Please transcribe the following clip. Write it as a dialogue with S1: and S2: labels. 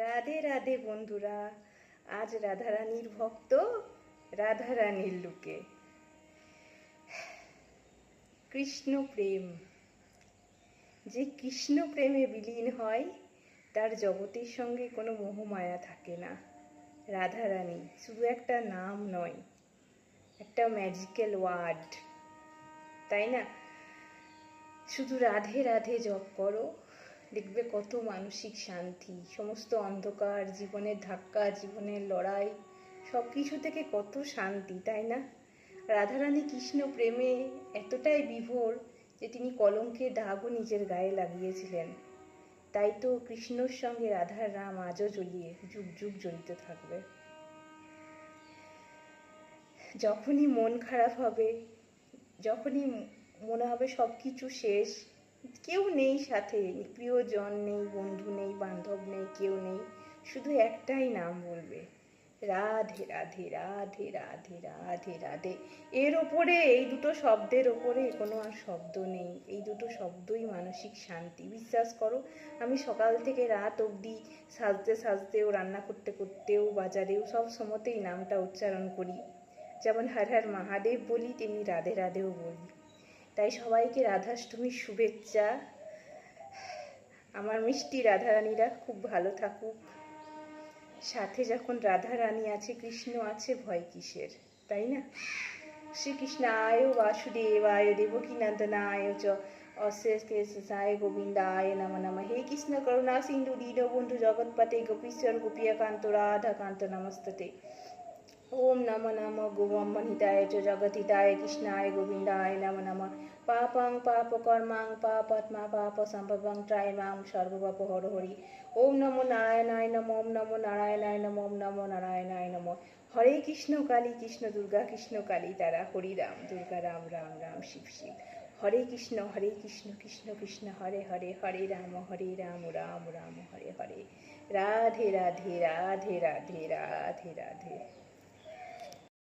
S1: রাধে রাধে বন্ধুরা। আজ রাধারানীর ভক্ত রাধারানীর লুকে। কৃষ্ণ প্রেম, যে কৃষ্ণ প্রেমে বিলীন হয় তার জগতের সঙ্গে কোনো মোহমায়া থাকে না। রাধারানী শুধু একটা নাম নয়, একটা ম্যাজিক্যাল ওয়ার্ড, তাই না? শুধু রাধে রাধে জপ করো, দেখবে কত মানসিক শান্তি, সমস্ত অন্ধকার, জীবনের ধাক্কা, জীবনের লড়াই, সব কিছু থেকে কত শান্তি, তাই না? রাধারানী কৃষ্ণ প্রেমে এতটাই বিভোর যে তিনি কলঙ্কের দাগও নিজের গায়ে লাগিয়েছিলেন। তাই তো কৃষ্ণর সঙ্গে রাধার নাম আজও জ্বলিয়ে যুগ যুগ জ্বলিতে থাকবে। যখনই মন খারাপ হবে, যখনই মনে হবে সব কিছু শেষ, কেউ নেই সাথে, প্রিয়জন নেই, বন্ধু নেই, বান্ধব নেই, কেউ নেই, শুধু একটাই নাম বলবে, রাধে রাধে রাধে রাধে রাধে রাধে। এর ওপরে, এই দুটো শব্দের ওপরে কোনো আর শব্দ নেই। এই দুটো শব্দই মানসিক শান্তি। বিশ্বাস করো, আমি সকাল থেকে রাত অবধি সাজতে সাজতেও, রান্না করতে করতেও, বাজারেও, সব সময়তেই নামটা উচ্চারণ করি। যেমন হর হর মহাদেব বলি, তেমনি রাধে রাধেও বলি। তাই সবাইকে রাধাষ্টমীর শুভেচ্ছা। আমার মিষ্টি রাধারানীরা খুব ভালো থাকুক। সাথে যখন রাধারানী আছে, কৃষ্ণ আছে, ভয় কিসের, তাই না? শ্রীকৃষ্ণায় বাসুদেবায় দেবকী নন্দনায় চ অশেষায় গোবিন্দায় নম নম। হে কৃষ্ণ করুণা সিন্ধু দীনবন্ধু জগৎপতে গোপীশ্বর গোপীকান্ত রাধাকান্ত নমস্তে। ওম নম নম গোব্রহ্মণহিতায় চ জগদ্ধিতায় কৃষ্ণায় গোবিন্দায় নম নম। পাপং পাপকর্মাং পাপাত্মা পাপ সম্ভবং ত্রায়মাং সর্বপাপ হর হরি। ওম নমো নারায়ণায় নম, ওম নমো নারায়ণায় নম, ওম নমো নারায়ণায় নম। হরে কৃষ্ণ কালী কৃষ্ণ দুর্গা, কৃষ্ণ কালী তারা, হরি রাম দুর্গা রাম, রাম রাম শিব শিব। হরে কৃষ্ণ কৃষ্ণ কৃষ্ণ হরে হরে, হরে রাম রাম রাম হরে হরে। রাধে রাধে রাধে রাধে রাধে রাধে।